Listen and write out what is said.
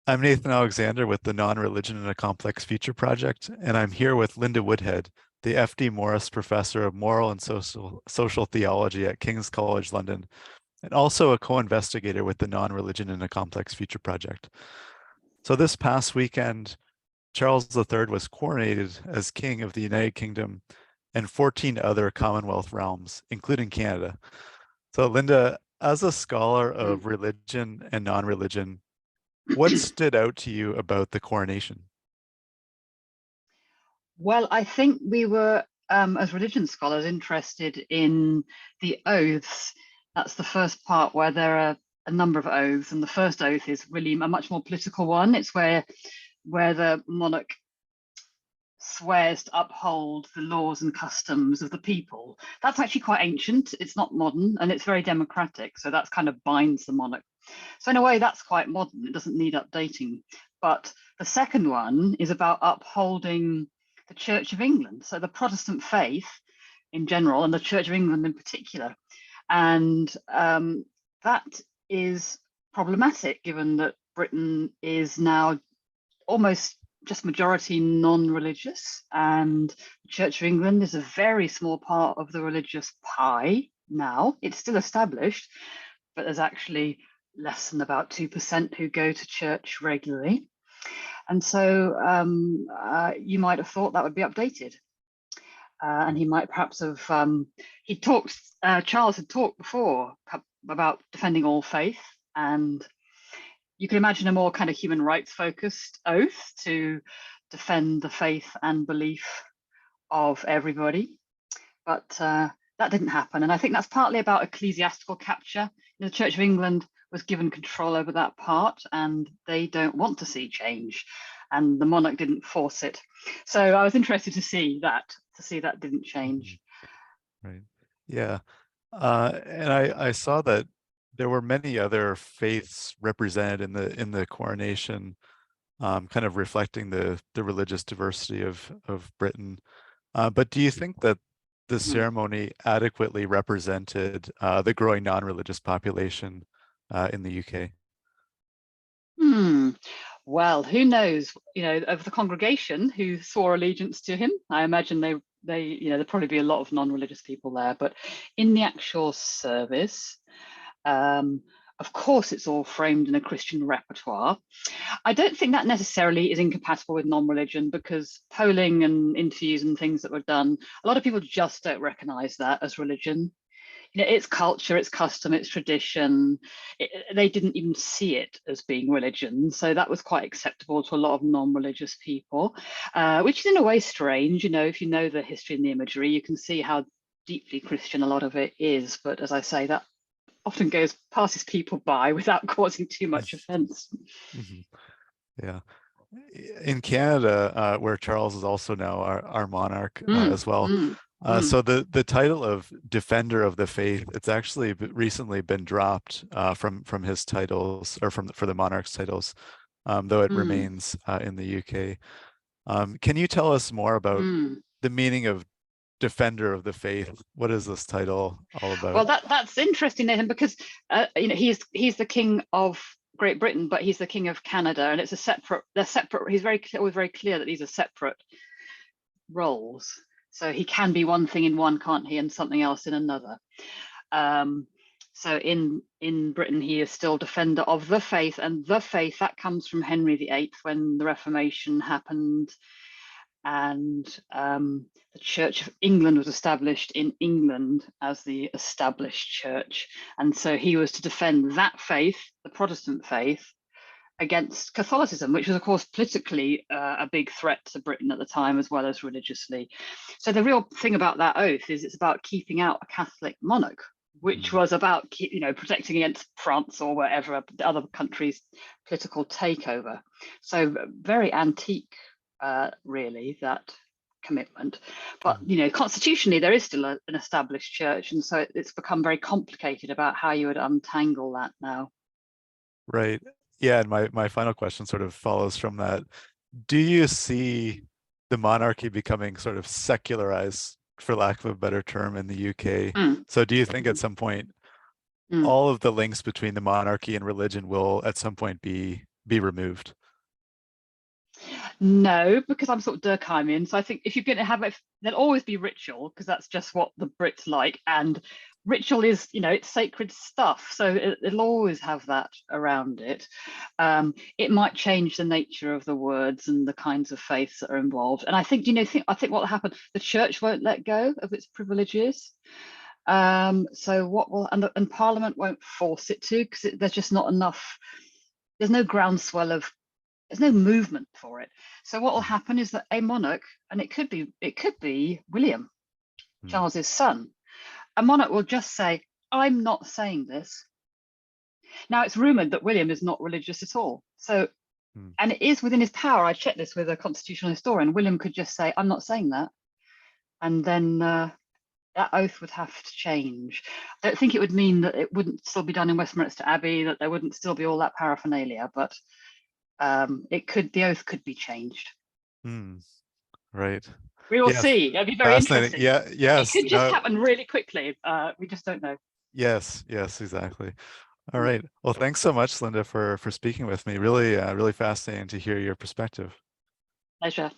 I'm Nathan Alexander with the Non-Religion in a Complex Future Project, and I'm here with Linda Woodhead, the F.D. Morris Professor of Moral and Social Theology at King's College London, and also a co-investigator with the Non-Religion in a Complex Future Project. So this past weekend, Charles III was coronated as King of the United Kingdom and 14 other Commonwealth realms, including Canada. So Linda, as a scholar of religion and non-religion, what stood out to you about the coronation? Well, I think we were, as religion scholars, interested in the oaths. That's the first part where there are a number of oaths, and the first oath is really a much more political one. It's where the monarch swears to uphold the laws and customs of the people. That's actually quite ancient. It's not modern, and it's very democratic. So that's kind of binds the monarch. So in a way, that's quite modern. It doesn't need updating. But the second one is about upholding the Church of England, so the Protestant faith in general, and the Church of England in particular. And that is problematic, given that Britain is now almost just majority non-religious, and the Church of England is a very small part of the religious pie now. It's still established, but there's actually less than about 2% who go to church regularly. And so you might have thought that would be updated. And he might perhaps have, Charles had talked before about defending all faith, and you can imagine a more kind of human rights focused oath to defend the faith and belief of everybody. But that didn't happen. And I think that's partly about ecclesiastical capture. The Church of England was given control over that part, and they don't want to see change, and the monarch didn't force it. So I was interested to see that didn't change. Right. Yeah. And I saw that there were many other faiths represented in the coronation, kind of reflecting the religious diversity of Britain. But do you think that the ceremony adequately represented the growing non-religious population in the UK? Well, who knows? Of the congregation who swore allegiance to him, I imagine there'd probably be a lot of non-religious people there. But in the actual service, of course, it's all framed in a Christian repertoire. I don't think that necessarily is incompatible with non-religion, because polling and interviews and things that were done, a lot of people just don't recognize that as religion. It's culture, it's custom, it's tradition. They didn't even see it as being religion. So that was quite acceptable to a lot of non-religious people, which is in a way strange. If you know the history and the imagery, you can see how deeply Christian a lot of it is. But as I say, that often passes people by without causing too much offense. Yeah. In Canada, where Charles is also now our monarch as well. So the title of Defender of the Faith, it's actually recently been dropped from his titles, or for the monarch's titles, though it remains in the UK. Can you tell us more about the meaning of Defender of the Faith? What is this title all about? Well, that's interesting, Nathan, because he's the king of Great Britain, but he's the king of Canada, and it's they're separate. He's always very clear that these are separate roles. So he can be one thing in one, can't he, and something else in another. So in Britain, he is still defender of the faith, and the faith, that comes from Henry VIII when the Reformation happened, and the Church of England was established in England as the established church. And so he was to defend that faith, the Protestant faith, against Catholicism, which was, of course, politically a big threat to Britain at the time, as well as religiously. So the real thing about that oath is it's about keeping out a Catholic monarch, which was about protecting against France or wherever the other countries' political takeover. So very antique, really, that commitment. But constitutionally, there is still an established church, and so it's become very complicated about how you would untangle that now. Right. Yeah, and my final question sort of follows from that. Do you see the monarchy becoming sort of secularized, for lack of a better term, in the UK? So do you think at some point all of the links between the monarchy and religion will at some point be be removed? No, because I'm sort of Durkheimian. So I think if you're going to have it, there'll always be ritual, because that's just what the Brits like. And ritual is, it's sacred stuff. So it'll always have that around it. It might change the nature of the words and the kinds of faiths that are involved. And I think, I think what will happen, the church won't let go of its privileges. So what will, and Parliament won't force it to, because there's just not enough, there's no groundswell of, there's no movement for it. So what will happen is that a monarch, and it could be William, Charles's son, a monarch will just say, I'm not saying this. Now it's rumored that William is not religious at all. So, and it is within his power. I checked this with a constitutional historian. William could just say, I'm not saying that. And then that oath would have to change. I don't think it would mean that it wouldn't still be done in Westminster Abbey, that there wouldn't still be all that paraphernalia, but the oath could be changed. Right. We will Yes. see. It'd be very Fascinating. interesting. Yeah. Yes. It could just happen really quickly. We just don't know. Yes. Yes. Exactly. All right. Well, thanks so much, Linda, for speaking with me. Really, really fascinating to hear your perspective. Pleasure.